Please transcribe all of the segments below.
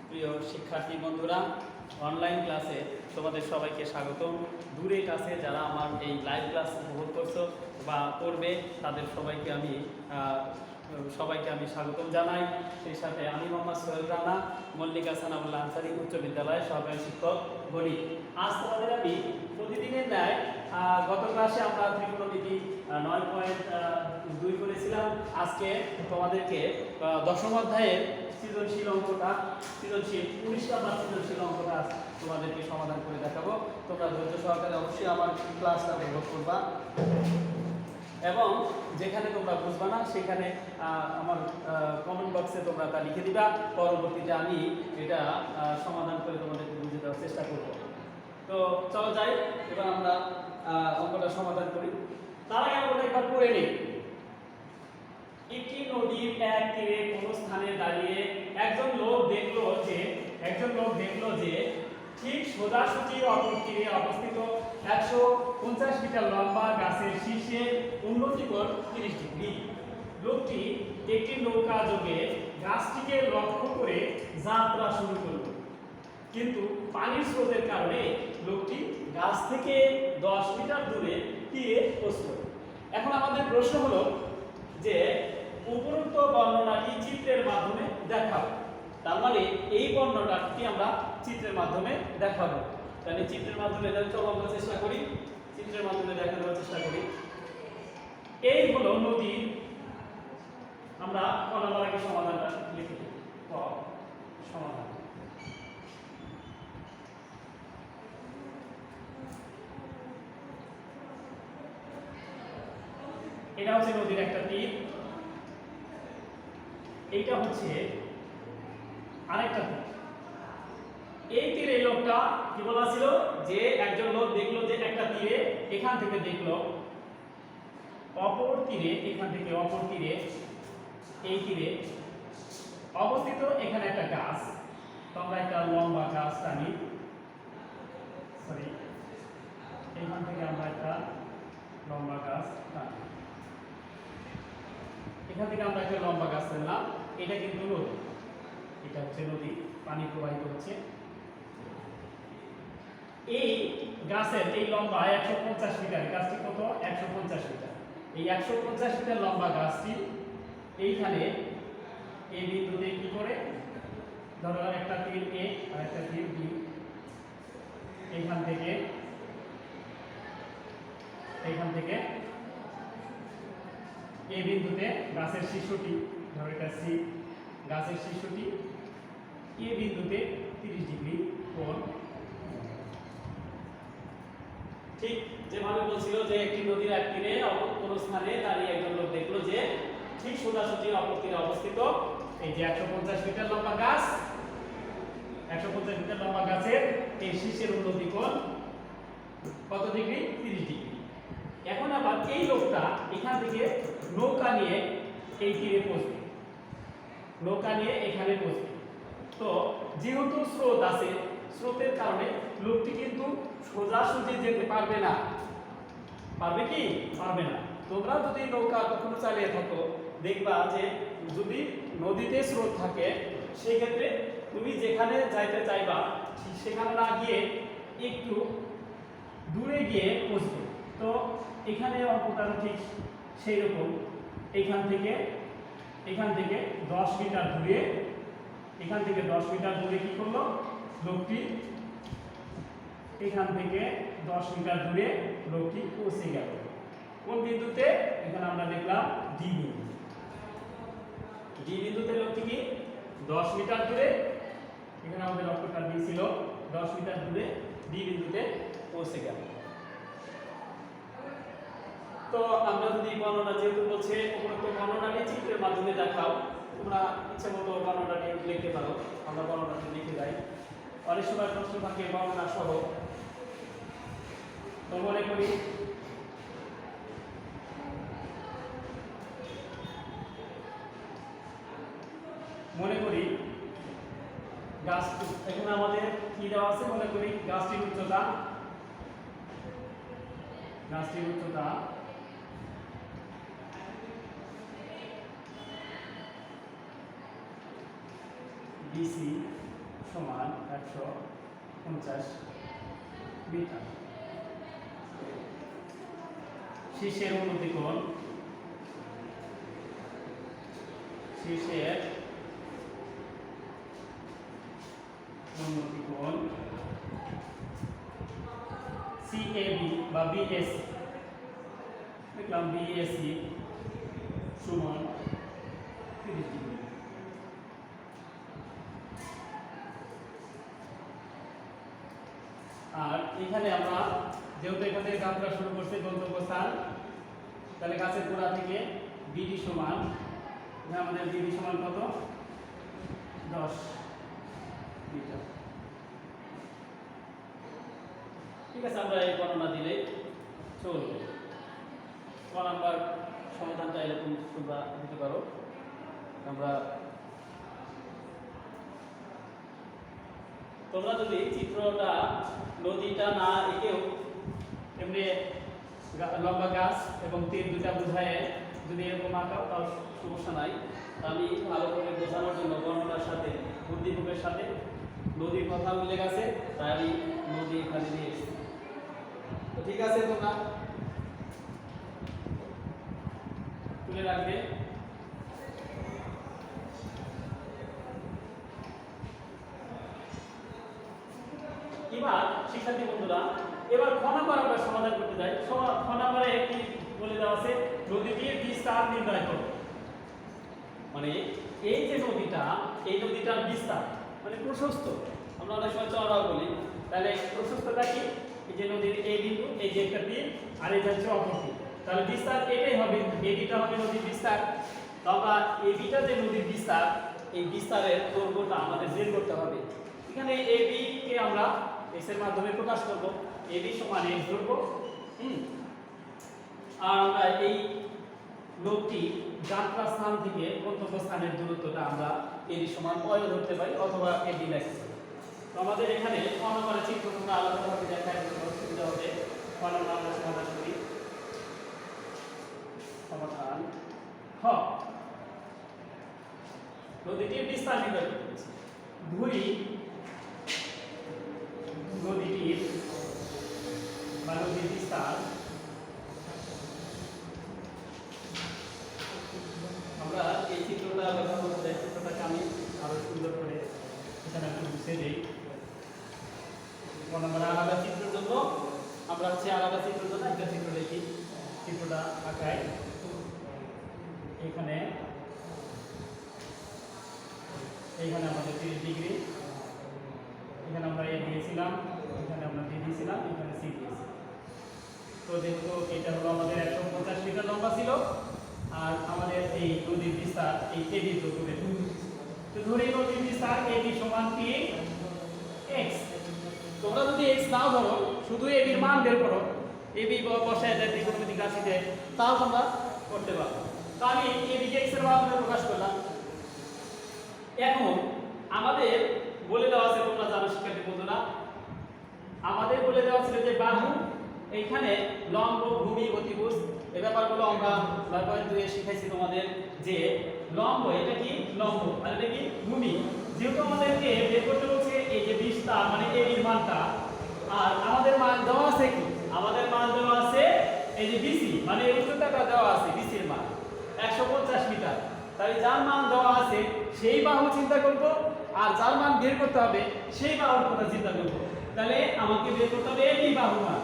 প্রিয় শিক্ষার্থী বন্ধুরা, অনলাইন ক্লাসে তোমাদের সবাইকে স্বাগতম। দূরে কাছে যারা আমার এই লাইভ ক্লাস উপভোগ করছো বা করবে তাদের সবাইকে আমি স্বাগতম জানাই। সেই সাথে আমি মোহাম্মদ সোহেল রানা, মল্লিকা সানাউল্লাহ আনসারী উচ্চ বিদ্যালয়ের সহকারী শিক্ষক গণিত। আজ তোমাদের আমি প্রতিদিনের ন্যায় গত ক্লাসে আমরা ত্রিকোণমিতি 9.2 করেছিলাম। আজকে তোমাদেরকে দশম অধ্যায়ের সৃজনশীল 19টা বা সৃজনশীল অঙ্কটা তোমাদেরকে সমাধান করে দেখাবো। তোমরা ধৈর্য সহকারে অবশ্যই আমার ক্লাসটা উপভোগ করবা এবং যেখানে তোমরা বুঝবা না সেখানে আমার কমেন্ট বক্সে তোমরা তা লিখে দিবা। পরবর্তীতে আমি এটা সমাধান করে তোমাদেরকে বুঝিয়ে দেওয়ার চেষ্টা করব। তো চলো যাই, এবার আমরা অঙ্কটা সমাধান করি। তার আগে আমরা একবার পড়ে নিই। একটি নদীর এক তীরে কোনো স্থানে দাঁড়িয়ে একজন লোক দেখলো যে ঠিক সোজাসুজি অপর তীরে অবস্থিত 150 মিটার লম্বা গাছের শীর্ষে উন্নতি কোণ 30 ডিগ্রি। লোকটি একটি নৌকা যোগে গাছটিকে লক্ষ্য করে যাত্রা শুরু করল, কিন্তু পানির স্রোতের কারণে লোকটি গাছ থেকে 10 মিটার দূরে তীরে পৌঁছল। এখন আমাদের প্রশ্ন হলো যে উপরোক্ত বর্ণনাটি চিত্রের মাধ্যমে দেখাও। তার মানে এই বর্ণনাটি আমরা চিত্রের মাধ্যমে দেখাবো। তাহলে চিত্রের মাধ্যমে চলো আমরা চেষ্টা করি, চিত্রের মাধ্যমে দেখানোর চেষ্টা করি। এই হলো নদী। আমরা বলার আগে সমাধানটা লিখে দিই। সমাধান এটা হচ্ছে নদীর একটা তীর, এইটা হচ্ছে আরেকটা তীর। এই তীরে লোকটা কি বলা ছিল যে একজন লোক দেখলো যে একটা তীরে এখান থেকে দেখলো অপর তীরে, এখান থেকে অপর তীরে, এই তীরে অবস্থিত এখানে একটা গাছ। তো আমরা একটা লম্বা গাছ টানি, এখান থেকে আমরা একটা লম্বা গাছ টানি, এখান থেকে আমরা একটা লম্বা গাছ টানলাম। এটা কিন্তু নদী, এটা হচ্ছে নদী, পানি প্রবাহিত হচ্ছে। এই গাছের এই লম্বা 150 মিটার, গাছটি কত? 150 মিটার। এই 150 মিটার লম্বা গাছটি এইখানে এই বিন্দুতে কি করে, ধরো একটা তীর এ আর একটা তীর বি, এইখান থেকে এই বিন্দুতে গাছের শীর্ষটি, ধরো এটা সি, গাছের শীর্ষটি এই বিন্দুতে 30 ডিগ্রি কোণ। ঠিক যেভাবে বলছিল যে একটি নদীর এক তীরে কোন স্থানে দাঁড়িয়ে একজন লোক দেখলো যে ঠিক সোজাসুজি অপর তীরে অবস্থিত এই যে 150 মিটার লম্বা গাছ, 150 মিটার লম্বা গাছের এই শীর্ষের উন্নতি কোণ কত ডিগ্রি? 30 ডিগ্রি। এখন আবার এই লোকটা এখান থেকে নৌকা নিয়ে এই তীরে পৌঁছবে, নৌকা নিয়ে এখানে পৌঁছবে। তো যেহেতু স্রোত আছে, স্রোতের কারণে লোকটি কিন্তু সোজাসুজি যেতে পারবে না। পারবে কি? পারবে না। তোমরা যদি নৌকা কখনো চালিয়ে থাকো দেখবা যে যদি নদীতে স্রোত থাকে সেই ক্ষেত্রে তুমি যেখানে যাইতে চাইবা সেখানে না গিয়ে একটু দূরে গিয়ে পৌঁছবে। তো এখানে অঙ্কটা ঠিক সেই রকম, এখান থেকে 10 মিটার দূরে, এখান থেকে 10 মিটার দূরে কি করলো লোকটি, এখান থেকে 10 মিটার দূরে লোকটি পৌঁছে গেল। কোন বিন্দুতে? এখানে আমরা দেখলাম ডি বিন্দু। ডি বিন্দুতে লোকটি কি 10 মিটার দূরে, এখানে আমাদের অক্ষরটা দিয়েছিল 10 মিটার দূরে ডি বিন্দুতে পৌঁছে গেল। তো আমরা যদি বর্ণনা, যেহেতু বলছে উপরোক্ত বর্ণনাটি চিত্রের মাধ্যমে দেখাও, তোমরা ইচ্ছে মতো বর্ণনাটি লিখতে পারো। আমরা বর্ণনাটি লিখে যাই। অনেক সময় প্রশ্ন থাকে বর্ণনা সহ। তো মনে করি গাছ, এখানে আমাদের কি দেওয়া আছে? মনে করি গাছটির উচ্চতা BC সমান 150 মিটার। শীর্ষের উন্নতি কোণ CAB বা BAC দেখলাম BAC সমান 30 ডিগ্রি। আর এখানে আমরা যেহেতু এখান থেকে যাত্রা শুরু করছে গন্তব্যস্থান, তাহলে গাছের গোড়া থেকে BD সমান, আমাদের BD সমান কত 10 মিটার। ঠিক আছে, আমরা এই গণনা দিলে চলবে। ক নাম্বার সমাধানটা এরকম তোমরা দিতে পারো। তোমরা যদি চিত্রটা নদীটা না এঁকেও এমনি লম্বা গাছ এবং তীর দুটা বোঝায় যদি এরকম আঁকাও তাও সমস্যা নাই। আমি ভালো করে বোঝানোর জন্য গণনার সাথে বুদ্ধিমূলের সাথে নদীর কথা উল্লেখ আছে, তাই আমি নদী এখানে নিয়ে এসেছি। তো ঠিক আছে, তোমরা তুলে রাখবে। এবার শিক্ষার্থী বন্ধুরা, এবার খ নাম্বার আমরা সমাধান করতে যাই। খ নাম্বারে একটি বলে দেওয়া আছে নদীটির বিস্তার নির্ণয় করো। মানে এই যে নদীটা, এই নদীটার বিস্তার মানে প্রশস্ত, আমরা অনেক সময় চওড়াও বলি। তাহলে প্রশস্তটা কি? এই যে নদীর এই বিন্দু, এই যে একটা তীর, আর এই হচ্ছে অপর তীর, তাহলে বিস্তার এটাই হবে। এবিটা হবে নদীর বিস্তার। তো আমরা এবিটা যে নদীর বিস্তার, এই বিস্তারের দৈর্ঘ্যটা আমাদের বের করতে হবে। এখানে এবি কে আমরা x এর মাধ্যমে প্রকাশ করব। এবি সমান x ধরব। আর আমরা এই লোকটি যাত্রা স্থান থেকে গন্তব্যস্থানের দূরত্বটা আমরা এবি সমান y ধরতে পারি, অথবা এবি লিখতে পারি। তো আমাদের এখানে ক নম্বরের চিত্র তোমরা আলাদাভাবে দেখার জন্য সুবিধা হবে। ক নম্বর আমরা সমাধান করি। সমাধান হ, নদীটির বিস্তার নির্ণয় করতেছি। ধরি নদীটির বা নদীর বিস্তার আমরা এই চিত্রটা ব্যবহার করতে চাই। চিত্রটাকে আমি আরো সুন্দর করে এখানে একটু মুছে দিই। আমরা আলাদা চিত্রের জন্য আমরা আলাদা চিত্রের জন্য একটা চিত্র দেখি। চিত্রটা আঁকাই। এখানে আমাদের 30 ডিগ্রি, এখানে আমরা এ দিয়েছিলাম, এখানে আমরা বি দিয়েছিলাম, এখানে সি দিয়েছি। তো যেহেতু এটা হলো আমাদের 150 মিটার লম্বা ছিল, আর আমাদের এই নদীর বিস্তার এই এবি দৈর্ঘ্যে, তো ধরে নদীর বিস্তার এবি সমান কি x। তোমরা যদি x নাও ধরো, শুধু এবির মান বের করো, এবি বসায় দেয় ত্রিকোণমিতিক রাশিতে, তাও তোমরা করতে পারো। তো আমি এবি কে x এর মাধ্যমে প্রকাশ করলাম। এখন আমাদের বলে দেওয়া আছে, তোমরা জানো শিক্ষার্থী বন্ধুরা, আমাদের বলে দেওয়া ছিল যে বাহু, এইখানে লম্ব, ভূমি, অতিভুজ, এই ব্যাপারগুলো আমরা 9.2 এ শিখাইছি তোমাদের। যে লম্ব, এটা কি লম্ব, আর এটা কি ভূমি। যেহেতু আমাদেরকে বের করতে বলছে এই যে বিস্তার মানে এর মানটা, আর আমাদের মান দেওয়া আছে কি, আমাদের মান দেওয়া আছে এই যে বিসি মানে এই উচ্চতাটা দেওয়া আছে, বিসি এর মান 150 মিটার। তাই যার মান দেওয়া আছে সেই বাহু চিন্তা করব, আর যার মান বের করতে হবে সেই বাহুর কথা চিন্তা করব। তাহলে আমাকে বের করতে হবে এই বাহুর মান।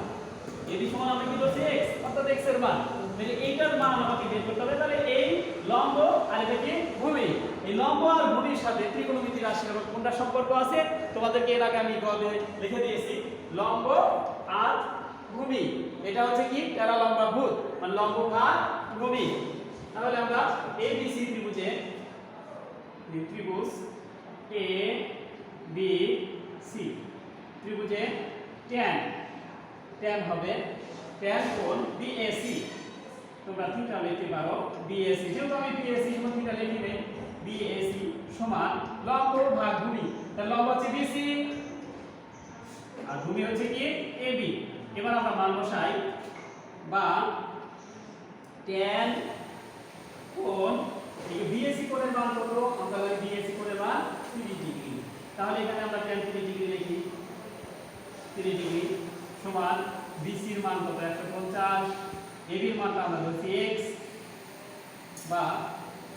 এবি সমান আমরা কি বলছি x, অর্থাৎ x এর মান। তাহলে এইটার মান আমাকে বের করতে হবে। তাহলে এই লম্ব আর এটা কি ভূমি, এই লম্ব আর ভূমির সাথে ত্রিকোণমিতিক রাশির মধ্যে কোনটা সম্পর্ক আছে তোমাদেরকে এর আগে আমি গবে লিখে দিয়েছি। লম্ব আর ভূমি, এটা হচ্ছে কি প্যারালম্বাভূত, মানে লম্ব আর ভূমি। তাহলে আমরা ABC ত্রিভুজে ত্রিভুজ A B C ত্রিভুজে tan হবে, tan কোণ BAC, তোমরা থিটা লিখতে পারো BAC। যেহেতু আমি BAC সমান থিটা লিখি নেই, BAC সমান লম্ব ভাগ ভূমি। তাহলে লম্ব হচ্ছে BC আর ভূমি হচ্ছে কি AB। এবার আমরা মান বসাই, বা tan কোণ এই BAC কোণের মান কত, আমরা জানি BAC কোণের মান 30 ডিগ্রি। তাহলে এখানে আমরা tan 30 ডিগ্রি লিখি, 30 ডিগ্রি সমান BC এর মান কত 150, AB এর মানটা আমরা ধরছি x, বা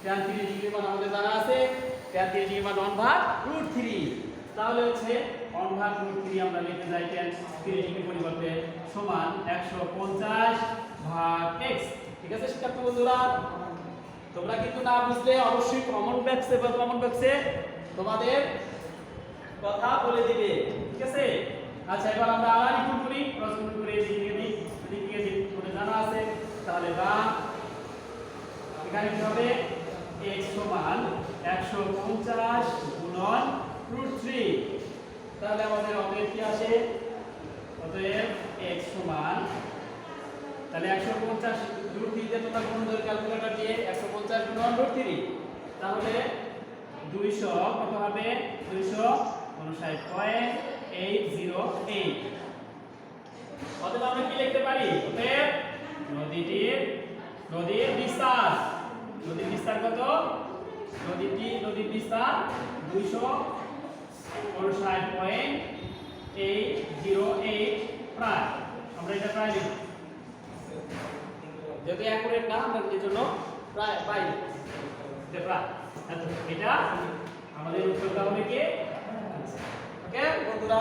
tan 30 ডিগ্রি মান আমাদের জানা আছে, tan 30 ডিগ্রি মান 1/√3, তাহলে হচ্ছে 1/√3 আমরা লিখতে যাই tan 30 ডিগ্রি পরিবর্তে সমান 150/x। ঠিক আছে শিক্ষার্থী বন্ধুরা, তোমরা কিন্তু না বুঝলে অবশ্যই কমেন্ট বক্সে তোমাদের কথা বলে দিবে, ঠিক আছে। আচ্ছা এবার আমরা আবার গুণ করি, ক্রস গুণ করে এদিকে করে জানা আছে, তাহলে বা এখানে কি হবে x সমান 150 গুণন √3, তাহলে আমাদের অতএব কি আসে, অতএব x সমান, তাহলে 150 √3 দিয়ে তোমরা গুণ করে ক্যালকুলেটর দিয়ে 150 গুণন √3, তাহলে 200 কত হবে 259.808। অতএব আমরা কি লিখতে পারি, অতএব নদীর বিস্তার কত, নদীর বিস্তার 259.808 প্রায়, আমরা এটা প্রায় লিখি, যদি অ্যাকুরেট না আমরা এর জন্য প্রায় পাই এটা প্রায়। এটা আমাদের উত্তরটা হবে কি, ওকে বন্ধুরা,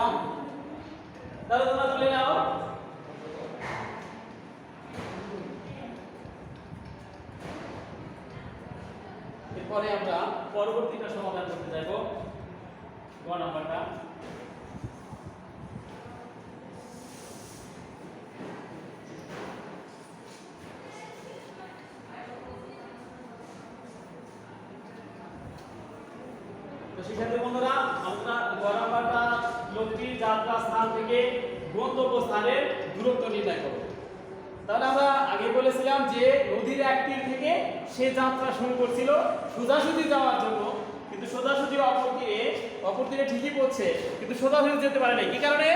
তাহলে তোমরা তুলে নাও। এরপরে আমরা পরবর্তীটা সমাধান করতে যাব, গ নাম্বারটা। তো শিক্ষার্থী বন্ধুরা, আমরা গ নাম্বারটা লোকটির যাত্রা স্থান থেকে গন্তব্য স্থানের দূরত্ব নির্ণয় করব। তাহলে আমরা আগে বলেছিলাম যে নদীর এক তীর থেকে সে যাত্রা শুরু করছিল সোজাসুজি যাওয়ার জন্য, কিন্তু সোজাসুজি অপর তীরে ঠিকই পড়ছে, কিন্তু সোজাসুজি যেতে পারে না। কি কারণে?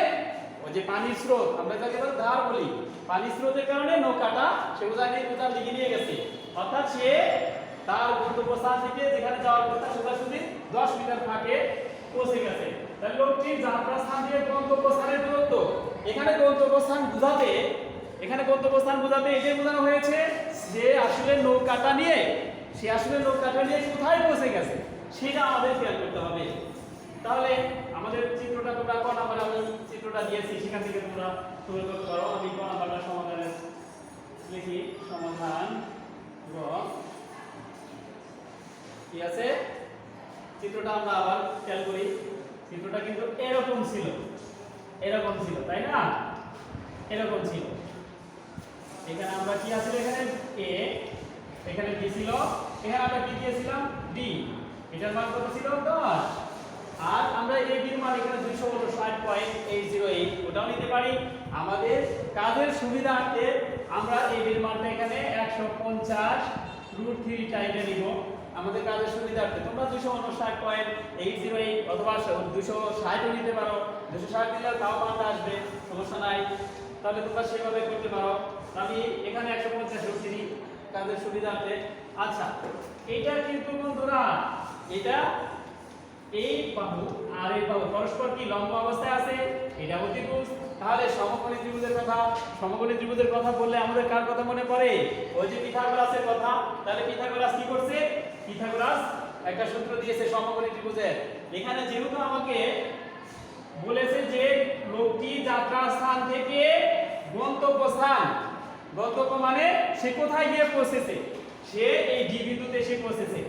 ওই যে পানির স্রোত, আমরা যাকে বলে ধার বলি, পানির স্রোতের কারণে নৌকাটা সে উজান দিকে নিয়ে গেছে, অর্থাৎ সে তার গন্তব্যস্থান থেকে যেখানে যাওয়ার কথা সোজাসুজি 10 মিটার ফাঁকে পৌঁছে গেছে। তাহলে লোকটির যাত্রা স্থান থেকে গন্তব্যস্থানের দূরত্ব, এখানে গন্তব্যস্থান বোঝাতে এটাই বোঝানো হয়েছে যে আসলে নৌকাটা নিয়ে কোথায় পৌঁছে গেছে সেটা আমাদের খেয়াল করতে হবে। তাহলে আমাদের চিত্রটা তোমরা কোন নাম্বার, আমি চিত্রটা দিয়েছি সেখান থেকে তোমরা তৈরি করতে পারো। আমি কোন নাম্বারটা সমাধানে লিখি, সমাধান গ, কি আছে চিত্রটা আমরা আবার খেয়াল করি। চিত্রটা কিন্তু এরকম ছিল, তাই না? এরকম ছিল। এখানে আমরা কি আছে, এখানে a, এখানে কি ছিল, এখানে আমরা কি দিয়েছিলাম d, এটার মান কত ছিল 10, আর আমরা a b এর মান এখানে 259.808 ওটাও নিতে পারি। আমাদের কাজের সুবিধার্থে আমরা a b এর মানটা এখানে 150√3 টাইপে নিব, আমাদের কাজের সুবিধার্থে। তোমরা 259.808 অথবা 260 নিতে পারো, 260 দিলে তাও মানটা আসবে, সমস্যা নাই। তাহলে তোমরা সেভাবে করতে পারো। আমি এখানে 150√3 কাজের সুবিধার্থে। আচ্ছা, এটা কিন্তু বন্ধুরা, এটা এই বাহু আর এই বাহু পরস্পর কি লম্ব অবস্থায় আছে, এটা অতিভুজ। তাহলে সমকোণী ত্রিভুজের কথা বললে আমাদের কার কথা মনে পড়ে? ওই যে পিথাগোরাসের কথা। তাহলে পিথাগোরাস কি করছে? পিথাগোরাস একটা সূত্র দিয়েছে সমকোণী ত্রিভুজের। এখানে যেহেতু আমাকে বলেছে যে লোকটি যাত্রা স্থান থেকে গন্তব্য মানে সে কোথায় গিয়ে পৌঁছেছে, সে এই ডি বিন্দুতে এসে পৌঁছেছে,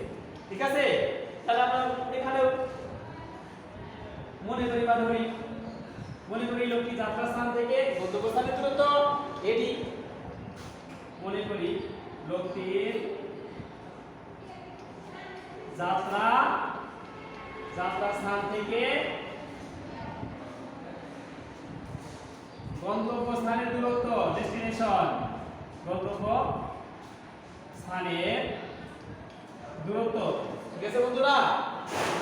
ঠিক আছে। তাহলে আমরা এখানে মনে করি লোকটি যাত্রা স্থান থেকে গন্তব্য স্থানের দূরত্ব এডি। মনে করি লোকটির যাত্রা স্থান থেকে গন্তব্য স্থানের দূরত্ব, ডেস্টিনেশন, গন্তব্য স্থানের দূরত্ব, ঠিক আছে বন্ধুরা?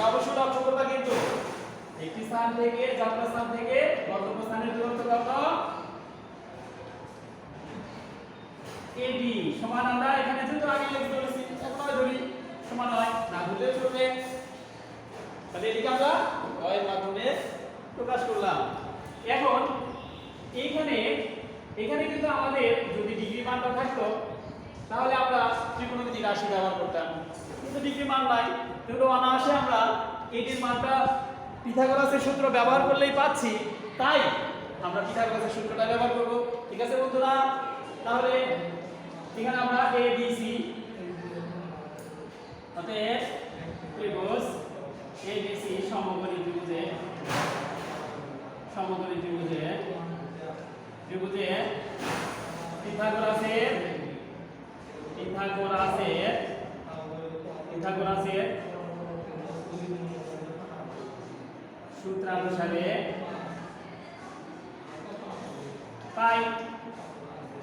অবশ্যই লক্ষ্য করবা কিন্তু একটি স্থান থেকে, যাত্রা স্থান থেকে গন্তব্য স্থানের দূরত্ব কত? এবি সমান, আমরা এখানে যেহেতু আগে লিখে ধরেছি এখন ধরি সমান হয়, না ধরলে চলবে। তাহলে এদিকে আমরা এর মাধ্যমে প্রকাশ করলাম। এখন এইখানে কিন্তু আমাদের যদি ডিগ্রি মানটা থাকতো তাহলে আমরা ত্রিকোণমিতি রাশি ব্যবহার করতাম, কিন্তু ডিগ্রি মান নাই, কিন্তু অনায়াসে আমরা এটির মানটা পিথাগোরাসের সূত্র ব্যবহার করলেই পাচ্ছি, তাই আমরা পিথাগোরাসের সূত্রটা ব্যবহার করব। ঠিক আছে বন্ধুরা, তাহলে এখানে আমরা এ বি সি অতএব ত্রিভুজ এ বি সি সমকোণী ত্রিভুজে পিথাগোরাসের সূত্রানুসারে পাই।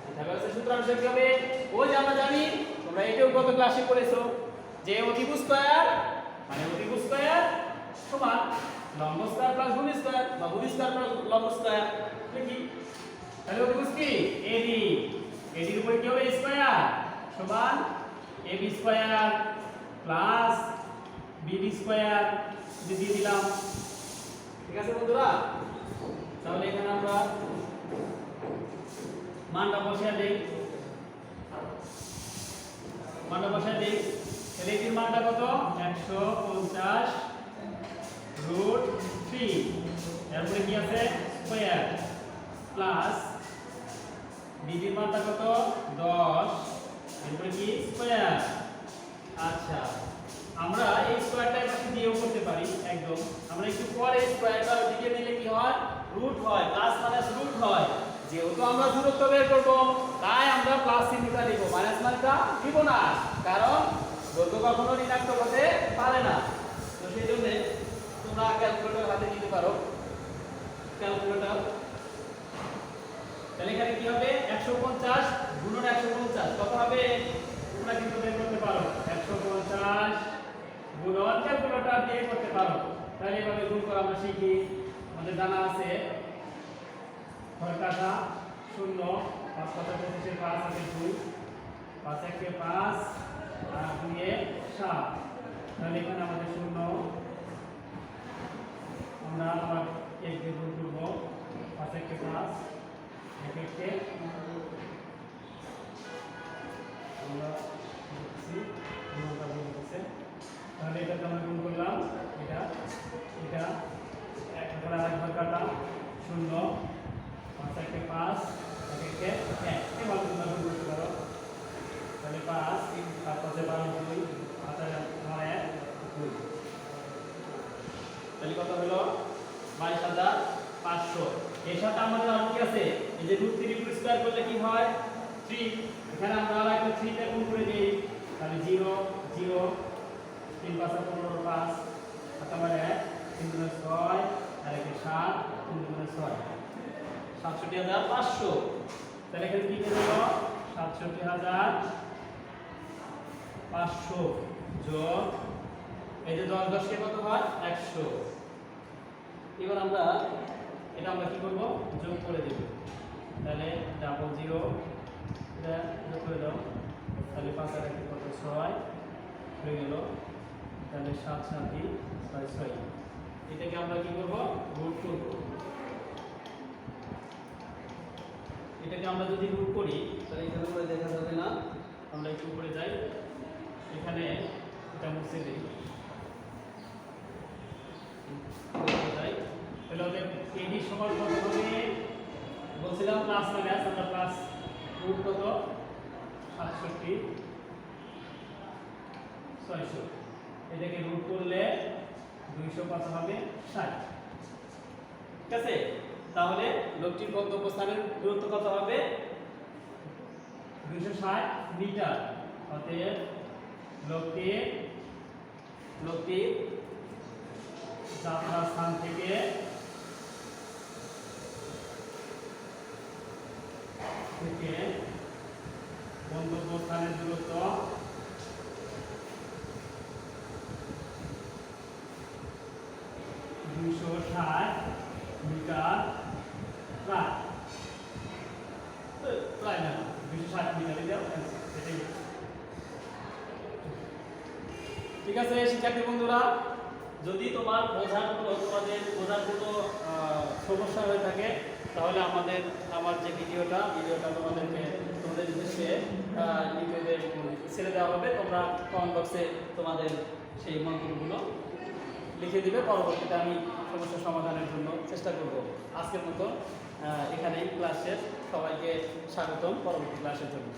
পিথাগোরাসের সূত্রানুসারে কি হবে? ওই যে আমরা জানি, তোমরা এটাও গত ক্লাসে পড়েছো যে অতিভুজ স্কয়ার মানে অতিভুজ স্কয়ার সমান লম্ব স্কয়ার প্লাস ভূমি স্কয়ার বা ভূমি স্কয়ার প্লাস লম্ব স্কয়ার। দেখি তাহলে অতিভুজ কি এবি, এর উপরে কি হবে স্কয়ার সমান AB square plus BD square দিয়ে দিলাম। ঠিক আছে বন্ধুরা, তাহলে এখানে আমরা মানটা বসিয়ে দেই, তাহলে এটির মানটা কত? 150√3, এরপরে কি আছে স্কয়ার প্লাস ডিগ্রির মানটা কত? 10, এরপরে কি স্কয়ার। আচ্ছা, আমরা এই স্কয়ারটা এখানে দিয়েও করতে পারি একদম, আমরা একটু পরে স্কয়ারটা দিকে নিলে কি হয়? রুট হয়, প্লাস মাইনাস রুট হয়। যেহেতু আমরা দূরত্ব বের করব তাই আমরা প্লাস চিহ্নটা নিব, মাইনাস মানটা নিব না, কারণ দৈর্ঘ্য কখনো ঋণাত্মক হতে পারে না। তো সেই জন্য তোমরা ক্যালকুলেটর হাতে নিতে পারো, ক্যালকুলেটর। তাহলে এখানে কি হবে? 150 গুণন 150 কত হবে? তোমরা কিন্তু বের করতে পারো, 150 গুণন ক্যালকুলেটর দিয়ে করতে পারো। তাহলে এভাবে গুণ করা আমরা শিখি। আমাদের জানা আছে ঘর কাটা 0, 5 কত 25 5 আছে 2, 5 1 5 আর 2 এ 7। তাহলে এখানে আমাদের 0, আমরা আবার 1 দিয়ে গুণ করব, 5 1 5 1 1 আমরা গুণটা বলতেছে। তাহলে এটা আমরা গুণ করলাম, এটা একবার আরেকবার কাটা 0, 5 1 5 1 1 1 এভাবে তোমরা গুণ করতে পারো। তাহলে 5 5 5 12 2 5 9 1 2, তাহলে কত হলো? 22,500। এর সাথে আমাদের আর কি আছে? এই যে √3 স্কয়ার করলে কি হয়? 3। এখানে আমরা আরেকটা 3 তে গুণ করে দেই, তাহলে 0 0 3 5 15 5 7 1 3 6 আর 1 7 3 6 67,500। তাহলে এখানে কি হলো? 67,500 যোগ এই যে 10 10 কে কত হয়? 100। এবার আমরা এটা কি করব? যোগ করে দেব। তাহলে 0 এটা যোগ করে দাও, তাহলে 5 আর 1 কত? 6 হয়ে গেল। তাহলে 7 7 6 6, এটাকে আমরা কি করব? রুট করব। এটাকে আমরা যদি রুট করি তাহলে এখানে করে দেখা যাবে না, আমরা একটু উপরে যাই, এখানে এটা মুছে দিই, তাহলে ওদের এডি সমান কত হবে? বলছিলাম প্লাস মাইনাস, আমরা প্লাস রুট কত? 67 600, এটাকে রুট করলে 200 কত হবে? 60। ঠিক আছে, তাহলে লোকটির গন্তব্যস্থানের দূরত্ব কত হবে? 260 মিটার। অতএব লোকটির যাত্রা স্থান থেকে গন্তব্যস্থানের দূরত্ব 260 মিটার, প্রায় না 260 মিটার দাও, এটাই। ঠিক আছে শিক্ষার্থী বন্ধুরা, যদি তোমাদের বোঝার কোনো সমস্যা হয়ে থাকে তাহলে আমার যে ভিডিওটা তোমাদের উদ্দেশ্যে ইউটিউবে ছেড়ে দেওয়া হবে। তোমরা কমেন্ট বক্সে তোমাদের সেই মন্তব্যগুলো লিখে দিবে, পরবর্তীতে আমি সমস্যা সমাধানের জন্য চেষ্টা করব। আজকের মতো এখানেই ক্লাস শেষ। সবাইকে স্বাগতম পরবর্তী ক্লাসের জন্য।